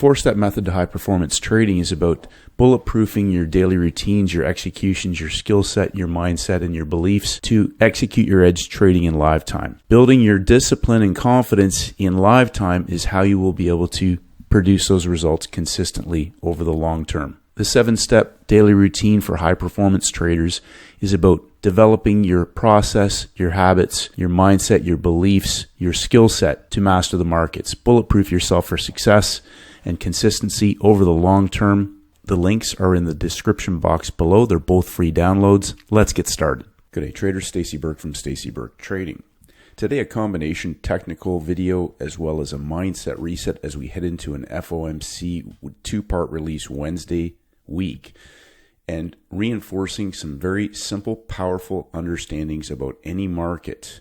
4-step method to high performance trading is about bulletproofing your daily routines, your executions, your skill set, your mindset, and your beliefs to execute your edge trading in live time. Building your discipline and confidence in live time is how you will be able to produce those results consistently over the long term. The 7-step daily routine for high performance traders is about developing your process, your habits, your mindset, your beliefs, your skill set to master the markets. Bulletproof yourself for success and consistency over the long term. The links are in the description box below. They're both free downloads. Let's get started. Good day, traders. Stacey Burke from Stacey Burke Trading. Today, a combination technical video as well as a mindset reset as we head into an FOMC 2-part release Wednesday week, and reinforcing some very simple, powerful understandings about any market.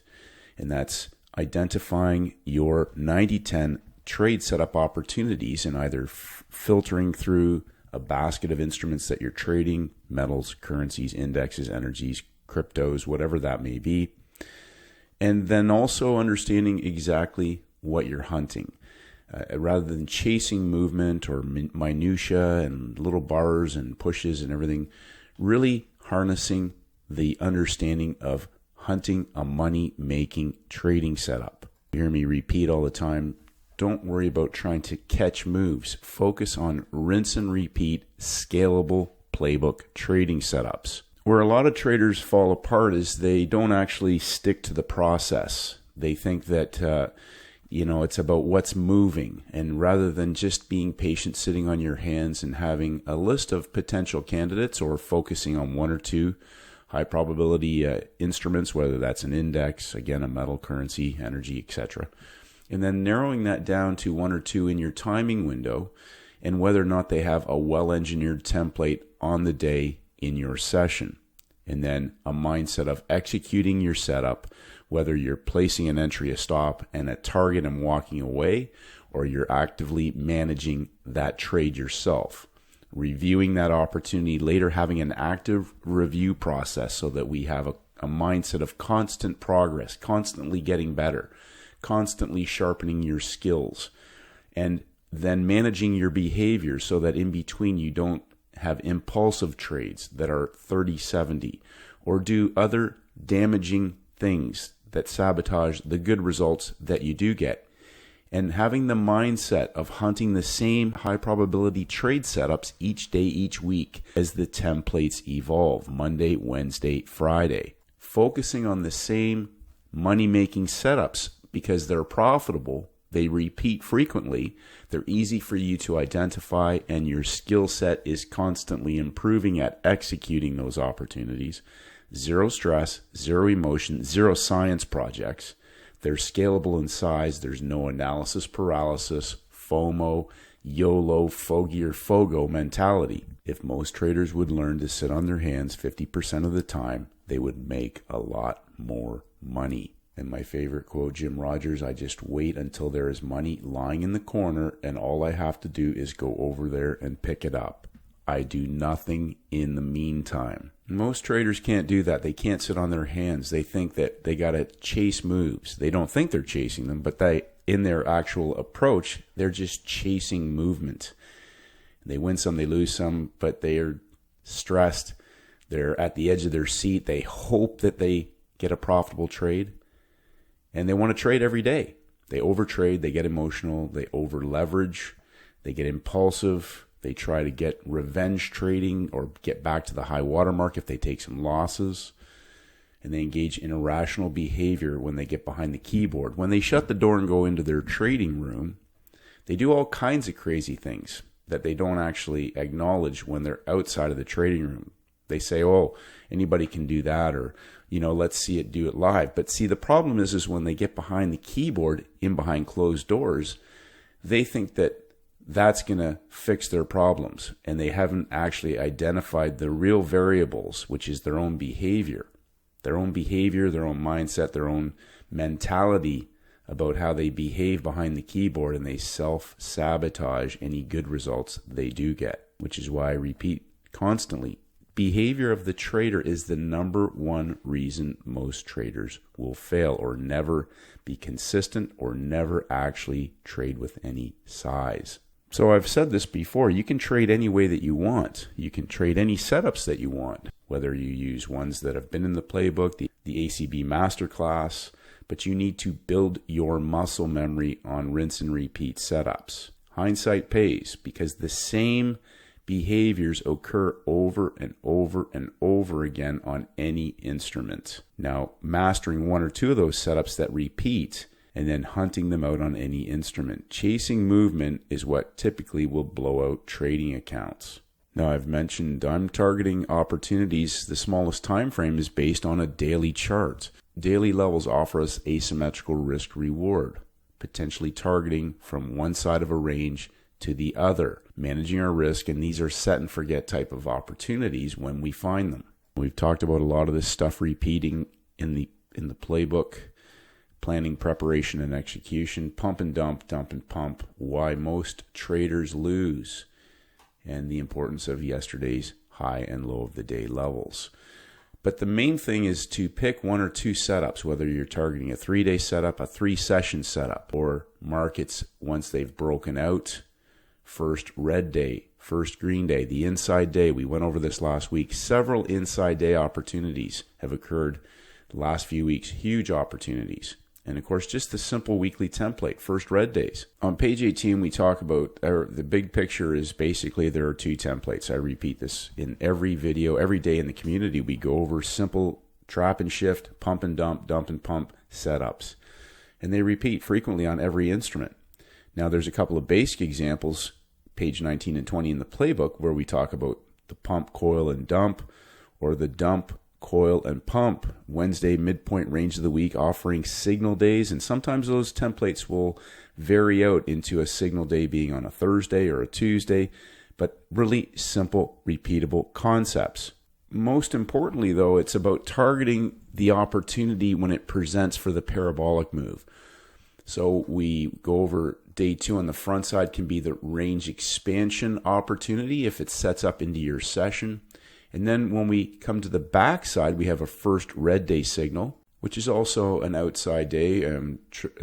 And that's identifying your 90-10 trade setup opportunities and either filtering through a basket of instruments that you're trading, metals, currencies, indexes, energies, cryptos, whatever that may be. And then also understanding exactly what you're hunting. Rather than chasing movement or minutia and little bars and pushes and everything, really harnessing the understanding of hunting a money-making trading setup. You hear me repeat all the time, don't worry about trying to catch moves. Focus on rinse and repeat, scalable playbook trading setups. Where a lot of traders fall apart is they don't actually stick to the process. They think that it's about what's moving, and rather than just being patient, sitting on your hands and having a list of potential candidates or focusing on one or two high probability instruments, whether that's an index, again, a metal, currency, energy, etc., and then narrowing that down to one or two in your timing window, and whether or not they have a well-engineered template on the day in your session, and then a mindset of executing your setup, whether you're placing an entry, a stop, and a target and walking away, or you're actively managing that trade yourself, reviewing that opportunity later, having an active review process so that we have a mindset of constant progress, constantly getting better, constantly sharpening your skills, and then managing your behavior so that in between you don't have impulsive trades that are 30-70 or do other damaging things that sabotage the good results that you do get. And having the mindset of hunting the same high probability trade setups each day, each week as the templates evolve, Monday, Wednesday, Friday. Focusing on the same money-making setups because they're profitable, they repeat frequently, they're easy for you to identify, and your skill set is constantly improving at executing those opportunities. Zero stress, zero emotion, zero science projects. They're scalable in size. There's no analysis paralysis, FOMO, YOLO, fogey or FOGO mentality. If most traders would learn to sit on their hands 50% of the time, they would make a lot more money. And my favorite quote, Jim Rogers, I just wait until there is money lying in the corner and all I have to do is go over there and pick it up. I do nothing in the meantime. Most traders can't do that. They can't sit on their hands. They think that they got to chase moves. They don't think they're chasing them, but in their actual approach, they're just chasing movement. They win some, they lose some, but they are stressed. They're at the edge of their seat. They hope that they get a profitable trade, and they want to trade every day. They overtrade, they get emotional, they over leverage, they get impulsive. They try to get revenge trading or get back to the high water mark if they take some losses. And they engage in irrational behavior when they get behind the keyboard. When they shut the door and go into their trading room, they do all kinds of crazy things that they don't actually acknowledge when they're outside of the trading room. They say, oh, anybody can do that, or, let's see it do it live. But see, the problem is when they get behind the keyboard in behind closed doors, they think that that's going to fix their problems, and they haven't actually identified the real variables, which is their own behavior, their own mindset, their own mentality about how they behave behind the keyboard, and they self-sabotage any good results they do get, which is why I repeat constantly, behavior of the trader is the number one reason most traders will fail or never be consistent or never actually trade with any size. So I've said this before, you can trade any way that you want. You can trade any setups that you want, whether you use ones that have been in the playbook, the ACB Masterclass, but you need to build your muscle memory on rinse and repeat setups. Hindsight pays, because the same behaviors occur over and over and over again on any instrument. Now, mastering one or two of those setups that repeat and then hunting them out on any instrument. Chasing movement is what typically will blow out trading accounts. Now, I've mentioned I'm targeting opportunities. The smallest time frame is based on a daily chart. Daily levels offer us asymmetrical risk reward, potentially targeting from one side of a range to the other, managing our risk, and these are set and forget type of opportunities when we find them. We've talked about a lot of this stuff repeating in the playbook. Planning, preparation, and execution, pump and dump and pump, why most traders lose, and the importance of yesterday's high and low of the day levels. But the main thing is to pick one or two setups, whether you're targeting a 3-day setup, a 3-session setup, or markets once they've broken out. First red day, first green day, the inside day. We went over this last week. Several inside day opportunities have occurred the last few weeks, huge opportunities. And of course, just the simple weekly template, first red days. On page 18, we talk about, the big picture is basically there are 2 templates. I repeat this in every video, every day in the community. We go over simple trap and shift, pump and dump and pump setups. And they repeat frequently on every instrument. Now, there's a couple of basic examples, page 19 and 20 in the playbook, where we talk about the pump, coil, and dump, or the dump, coil, and pump. Wednesday midpoint range of the week offering signal days, and sometimes those templates will vary out into a signal day being on a Thursday or a Tuesday, but really simple, repeatable concepts. Most importantly, though, it's about targeting the opportunity when it presents for the parabolic move. So we go over day 2 on the front side can be the range expansion opportunity if it sets up into your session. And then when we come to the back side, we have a first red day signal, which is also an outside day.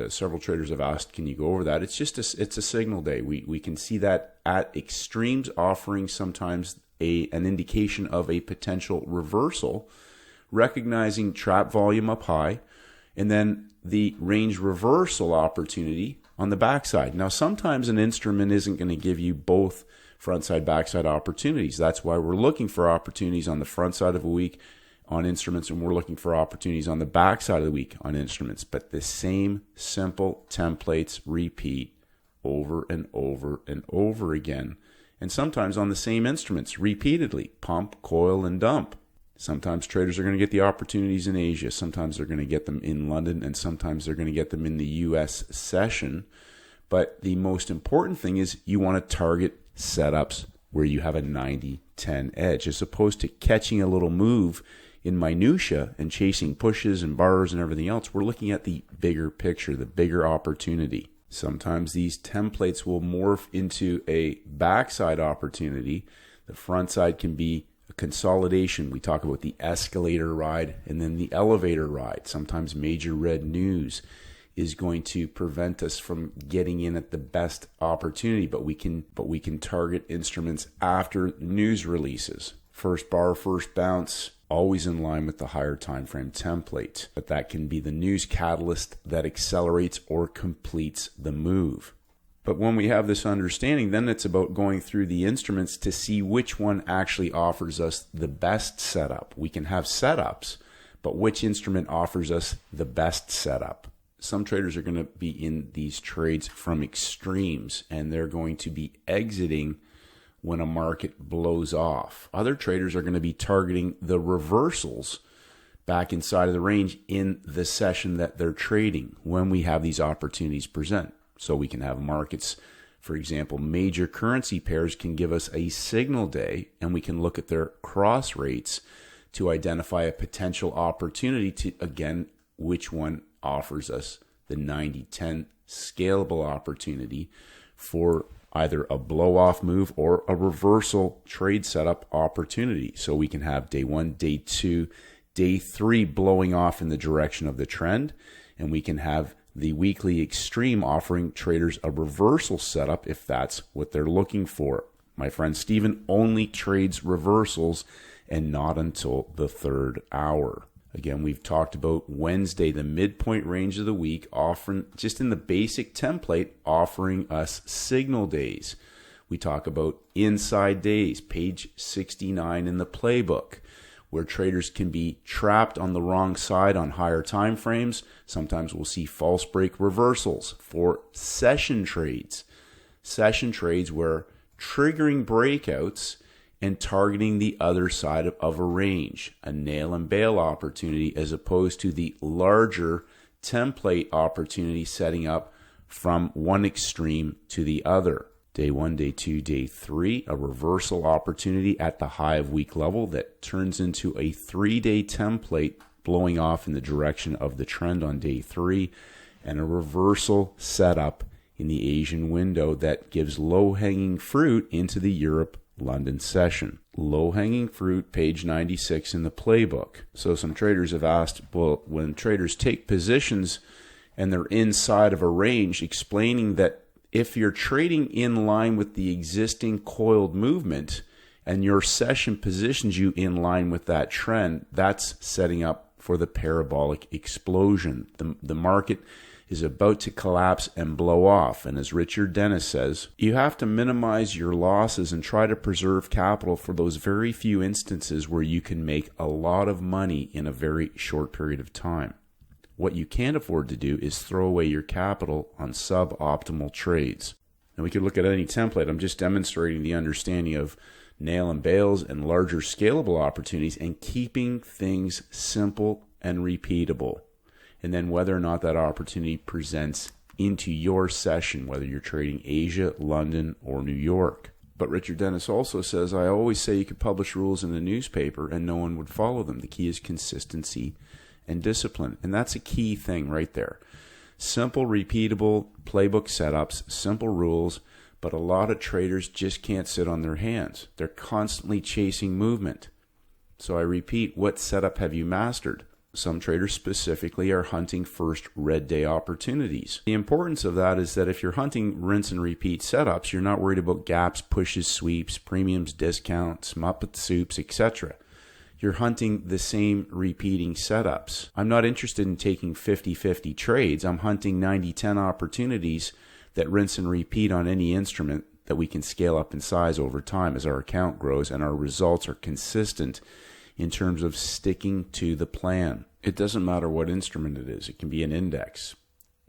Several traders have asked, can you go over that? It's just it's a signal day. We can see that at extremes offering sometimes an indication of a potential reversal, recognizing trap volume up high, and then the range reversal opportunity on the backside. Now, sometimes an instrument isn't going to give you both front side, backside opportunities. That's why we're looking for opportunities on the front side of a week on instruments, and we're looking for opportunities on the backside of the week on instruments. But the same simple templates repeat over and over and over again, and sometimes on the same instruments repeatedly, pump, coil, and dump. Sometimes traders are going to get the opportunities in Asia, sometimes they're going to get them in London, and sometimes they're going to get them in the US session. But the most important thing is you want to target setups where you have a 90-10 edge, as opposed to catching a little move in minutia and chasing pushes and bars and everything else. We're looking at the bigger picture, the bigger opportunity. Sometimes these templates will morph into a backside opportunity. The front side can be a consolidation. We talk about the escalator ride and then the elevator ride. Sometimes major red news is going to prevent us from getting in at the best opportunity, but we can target instruments after news releases. First bar, first bounce, always in line with the higher time frame template. But that can be the news catalyst that accelerates or completes the move. But when we have this understanding, then it's about going through the instruments to see which one actually offers us the best setup. We can have setups, but which instrument offers us the best setup? Some traders are going to be in these trades from extremes, and they're going to be exiting when a market blows off. Other traders are going to be targeting the reversals back inside of the range in the session that they're trading when we have these opportunities present. So we can have markets, for example, major currency pairs can give us a signal day, and we can look at their cross rates to identify a potential opportunity to, again, which one offers us the 90-10 scalable opportunity for either a blow-off move or a reversal trade setup opportunity. So we can have day 1, day 2, day 3 blowing off in the direction of the trend, and we can have the weekly extreme, offering traders a reversal setup if that's what they're looking for. My friend Steven only trades reversals and not until the third hour. Again, we've talked about Wednesday, the midpoint range of the week, offering just in the basic template, offering us signal days. We talk about inside days, page 69 in the playbook, where traders can be trapped on the wrong side on higher time frames. Sometimes we'll see false break reversals for session trades. Session trades where triggering breakouts and targeting the other side of a range, a nail and bail opportunity, as opposed to the larger template opportunity setting up from one extreme to the other. Day 1, day 2, day 3, a reversal opportunity at the high of week level that turns into a 3-day template blowing off in the direction of the trend on day 3, and a reversal setup in the Asian window that gives low-hanging fruit into the Europe-London session. Low-hanging fruit, page 96 in the playbook. So some traders have asked, well, when traders take positions and they're inside of a range, explaining that if you're trading in line with the existing coiled movement and your session positions you in line with that trend, that's setting up for the parabolic explosion. The market is about to collapse and blow off. And as Richard Dennis says, you have to minimize your losses and try to preserve capital for those very few instances where you can make a lot of money in a very short period of time. What you can't afford to do is throw away your capital on suboptimal trades. Now we could look at any template. I'm just demonstrating the understanding of nail and bails and larger scalable opportunities and keeping things simple and repeatable. And then whether or not that opportunity presents into your session, whether you're trading Asia, London, or New York. But Richard Dennis also says, I always say you could publish rules in the newspaper and no one would follow them. The key is consistency and discipline. And that's a key thing right there. Simple, repeatable playbook setups, simple rules, but a lot of traders just can't sit on their hands. They're constantly chasing movement. So I repeat, what setup have you mastered? Some traders specifically are hunting first red day opportunities. The importance of that is that if you're hunting rinse and repeat setups, you're not worried about gaps, pushes, sweeps, premiums, discounts, Muppet soups, etc. You're hunting the same repeating setups. I'm not interested in taking 50-50 trades. I'm hunting 90-10 opportunities that rinse and repeat on any instrument that we can scale up in size over time as our account grows and our results are consistent in terms of sticking to the plan. It doesn't matter what instrument it is. It can be an index.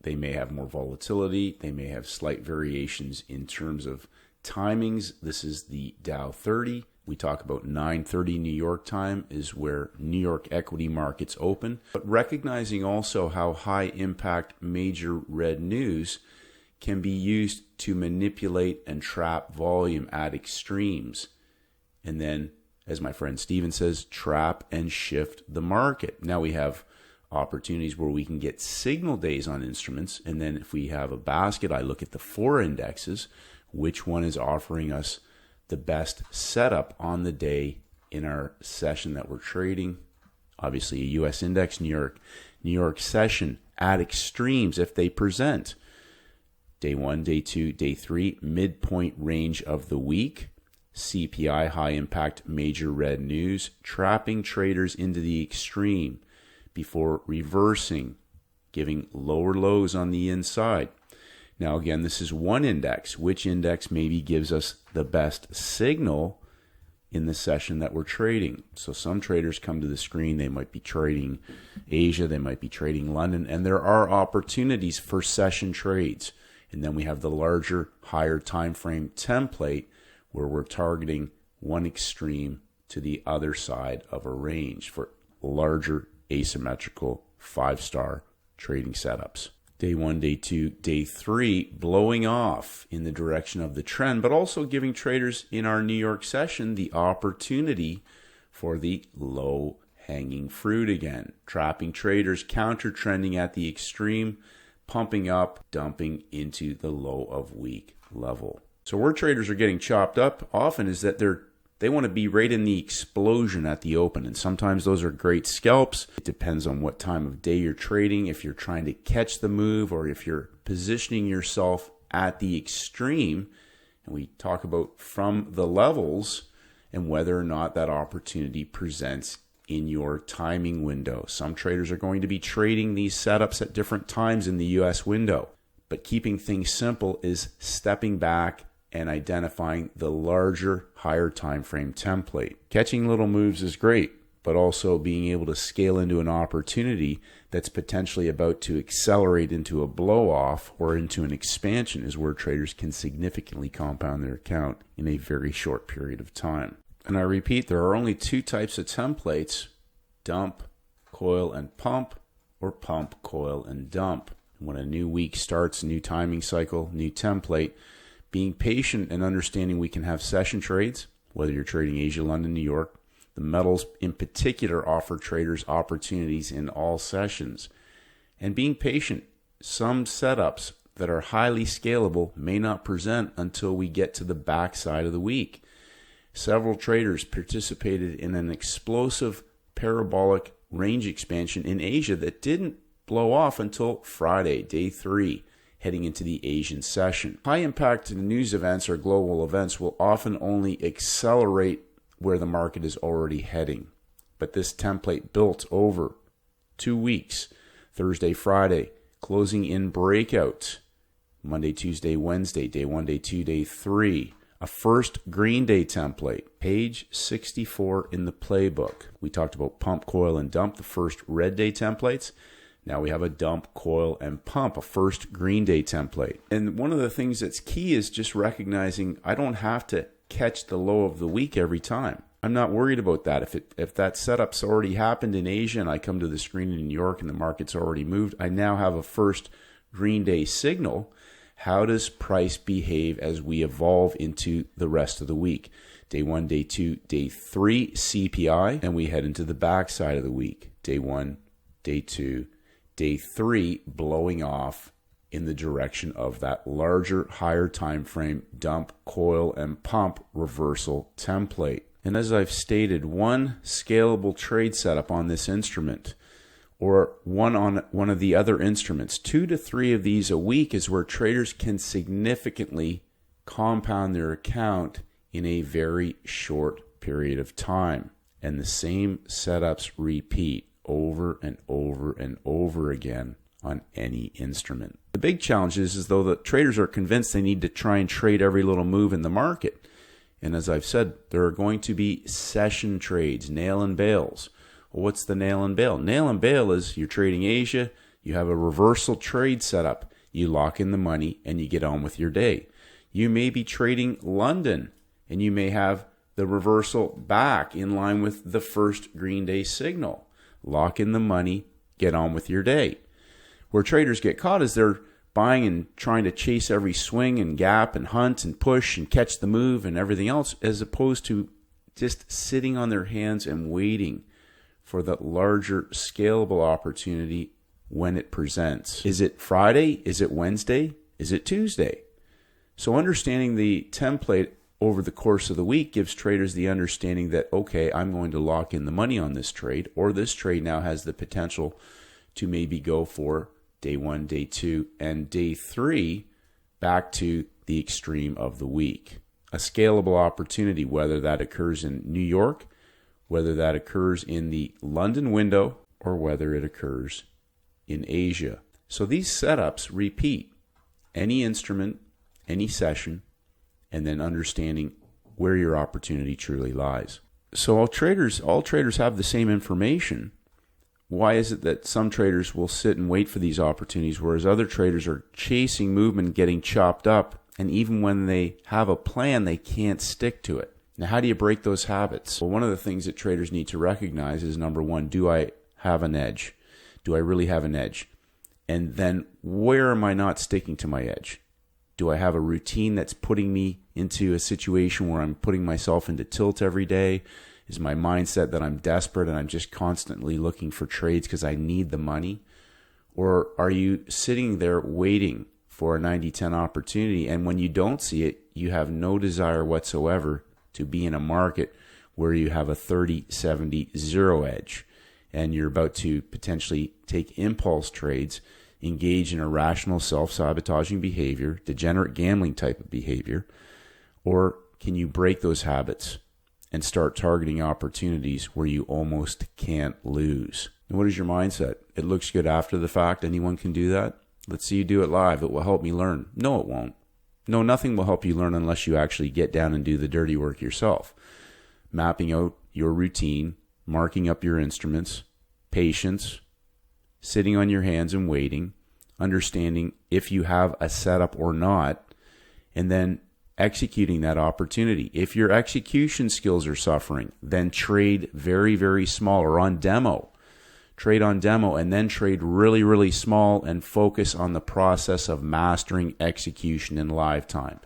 They may have more volatility. They may have slight variations in terms of timings. This is the Dow 30. We talk about 9:30 New York time is where New York equity markets open. But recognizing also how high impact major red news can be used to manipulate and trap volume at extremes. And then, as my friend Steven says, trap and shift the market. Now we have opportunities where we can get signal days on instruments. And then if we have a basket, I look at the 4 indexes, which one is offering us the best setup on the day in our session that we're trading. Obviously a US index, New York session at extremes if they present. Day 1, day 2, day 3, midpoint range of the week. CPI, high impact major red news, trapping traders into the extreme before reversing, giving lower lows on the inside. Now again, this is one index. Which index maybe gives us the best signal in the session that we're trading? So some traders come to the screen, they might be trading Asia, they might be trading London, and there are opportunities for session trades. And then we have the larger, higher time frame template where we're targeting one extreme to the other side of a range for larger asymmetrical 5-star trading setups. Day 1, day 2, day 3 blowing off in the direction of the trend, but also giving traders in our New York session the opportunity for the low hanging fruit again. Trapping traders, counter trending at the extreme, pumping up, dumping into the low of week level. So where traders are getting chopped up often is that they're They want to be right in the explosion at the open, and sometimes those are great scalps. It depends on what time of day you're trading, if you're trying to catch the move or if you're positioning yourself at the extreme. And we talk about from the levels and whether or not that opportunity presents in your timing window. Some traders are going to be trading these setups at different times in the US window. But keeping things simple is stepping back and identifying the larger, higher time frame template. Catching little moves is great, but also being able to scale into an opportunity that's potentially about to accelerate into a blow off or into an expansion is where traders can significantly compound their account in a very short period of time. And I repeat, there are only two types of templates: dump, coil, and pump, or pump, coil, and dump. When a new week starts, a new timing cycle, new template, being patient and understanding we can have session trades, whether you're trading Asia, London, New York. The metals in particular offer traders opportunities in all sessions. And being patient, some setups that are highly scalable may not present until we get to the backside of the week. Several traders participated in an explosive parabolic range expansion in Asia that didn't blow off until Friday, day 3, heading into the Asian session. High impact news events or global events will often only accelerate where the market is already heading. But this template built over 2 weeks, Thursday, Friday, closing in breakouts, Monday, Tuesday, Wednesday, day 1, day 2, day 3. A first green day template, page 64 in the playbook. We talked about pump, coil, and dump, the first red day templates. Now we have a dump, coil, and pump, a first green day template. And one of the things that's key is just recognizing I don't have to catch the low of the week every time. I'm not worried about that. If that setup's already happened in Asia and I come to the screen in New York and the market's already moved, I now have a first green day signal. How does price behave as we evolve into the rest of the week? Day 1, day 2, day 3, CPI, and we head into the backside of the week. Day 1, day 2, day 3, blowing off in the direction of that larger, higher time frame dump, coil, and pump reversal template. And as I've stated, one scalable trade setup on this instrument or one on one of the other instruments, 2 to 3 of these a week is where traders can significantly compound their account in a very short period of time. And the same setups repeat over and over and over again on any instrument. The big challenge is though that traders are convinced they need to try and trade every little move in the market. And as I've said, there are going to be session trades, nail and bails. Well, what's the nail and bail? Nail and bail is you're trading Asia, you have a reversal trade setup, you lock in the money, and you get on with your day. You may be trading London, and you may have the reversal back in line with the first green day signal. Lock in the money, get on with your day. Where traders get caught is they're buying and trying to chase every swing and gap and hunt and push and catch the move and everything else, as opposed to just sitting on their hands and waiting for the larger scalable opportunity when it presents. Is it Friday? Is it Wednesday? Is it Tuesday? So understanding the template over the course of the week gives traders the understanding that, okay, I'm going to lock in the money on this trade, or this trade now has the potential to maybe go for day 1, day 2, and day 3 back to the extreme of the week. A scalable opportunity, whether that occurs in New York, whether that occurs in the London window, or whether it occurs in Asia. So these setups repeat any instrument, any session, and then understanding where your opportunity truly lies. So all traders have the same information. Why is it that some traders will sit and wait for these opportunities, whereas other traders are chasing movement, getting chopped up, and even when they have a plan, they can't stick to it? Now, how do you break those habits? Well, one of the things that traders need to recognize is, number one, do I have an edge? Do I really have an edge? And then where am I not sticking to my edge? Do I have a routine that's putting me into a situation where I'm putting myself into tilt every day? Is my mindset that I'm desperate and I'm just constantly looking for trades because I need the money? Or are you sitting there waiting for a 90-10 opportunity, and when you don't see it, you have no desire whatsoever to be in a market where you have a 30-70-0 edge and you're about to potentially take impulse trades, engage in irrational self-sabotaging behavior, degenerate gambling type of behavior? Or can you break those habits and start targeting opportunities where you almost can't lose? And what is your mindset? It looks good after the fact. Anyone can do that. Let's see you do it live. It will help me learn. No, it won't. No, nothing will help you learn unless you actually get down and do the dirty work yourself. Mapping out your routine, marking up your instruments, patience, sitting on your hands and waiting, understanding if you have a setup or not, and then executing that opportunity. If your execution skills are suffering, then trade very, very small or on demo. Trade on demo and then trade really, really small and focus on the process of mastering execution in live time.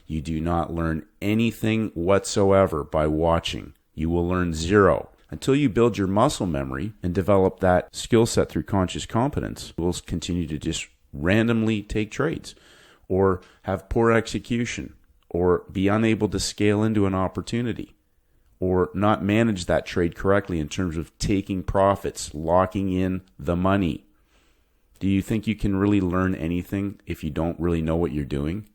You do not learn anything whatsoever by watching. You will learn zero. Until you build your muscle memory and develop that skill set through conscious competence, you will continue to just randomly take trades or have poor execution or be unable to scale into an opportunity or not manage that trade correctly in terms of taking profits, locking in the money. Do you think you can really learn anything if you don't really know what you're doing?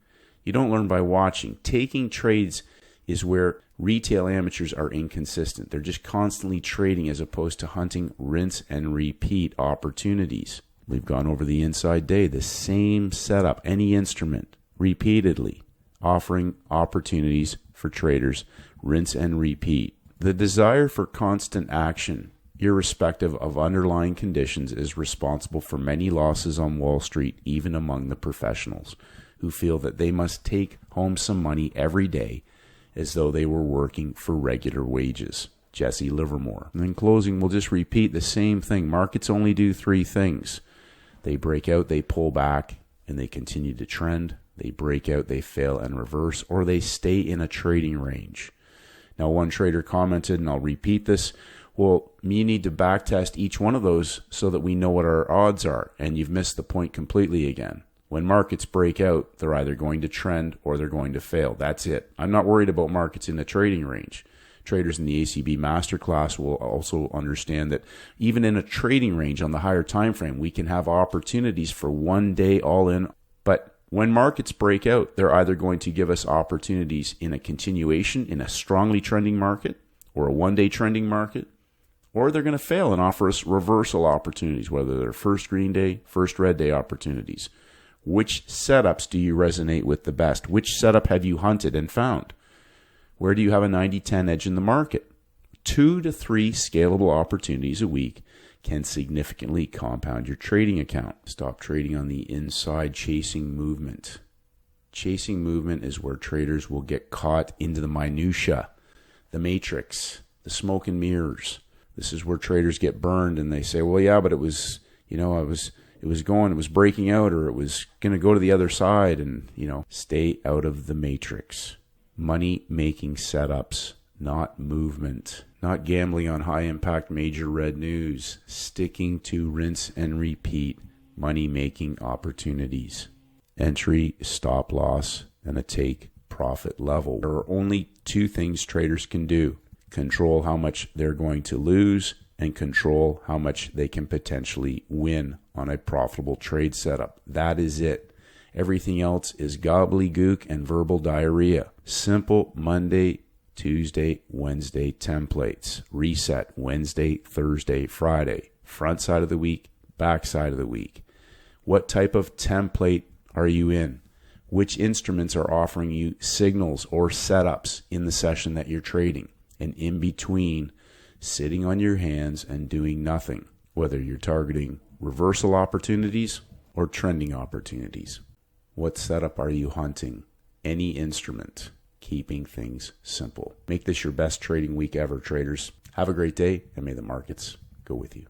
You don't learn by watching. Taking trades is where retail amateurs are inconsistent. They're just constantly trading as opposed to hunting rinse and repeat opportunities. We've gone over the inside day, the same setup, any instrument, repeatedly, offering opportunities for traders, rinse and repeat. The desire for constant action, irrespective of underlying conditions, is responsible for many losses on Wall Street, even among the professionals, who feel that they must take home some money every day as though they were working for regular wages. Jesse Livermore. And in closing, we'll just repeat the same thing. Markets only do three things. They break out, they pull back, and they continue to trend. They break out, they fail and reverse, or they stay in a trading range. Now, one trader commented, and I'll repeat this, well, you need to backtest each one of those so that we know what our odds are, and you've missed the point completely again. When markets break out, they're either going to trend or they're going to fail. That's it. I'm not worried about markets in the trading range. Traders in the ACB Masterclass will also understand that even in a trading range on the higher time frame, we can have opportunities for one day all in. But when markets break out, they're either going to give us opportunities in a continuation in a strongly trending market or a one-day trending market, or they're going to fail and offer us reversal opportunities, whether they're first green day, first red day opportunities. Which setups do you resonate with the best? Which setup have you hunted and found? Where do you have a 90-10 edge in the market? 2 to 3 scalable opportunities a week can significantly compound your trading account. Stop trading on the inside, chasing movement. Chasing movement is where traders will get caught into the minutia, the matrix, the smoke and mirrors. This is where traders get burned and they say, well, yeah, but it was breaking out, or it was going to go to the other side, and, stay out of the matrix. Money making setups, not movement, not gambling on high impact major red news, sticking to rinse and repeat money making opportunities. Entry, stop loss, and a take profit level. There are only 2 things traders can do: control how much they're going to lose and control how much they can potentially win on a profitable trade setup. That is it. Everything else is gobbledygook and verbal diarrhea. Simple Monday, Tuesday, Wednesday templates. Reset Wednesday, Thursday, Friday. Front side of the week, back side of the week. What type of template are you in? Which instruments are offering you signals or setups in the session that you're trading? And in between, sitting on your hands and doing nothing, whether you're targeting reversal opportunities or trending opportunities. What setup are you hunting? Any instrument, keeping things simple. Make this your best trading week ever, traders. Have a great day, and may the markets go with you.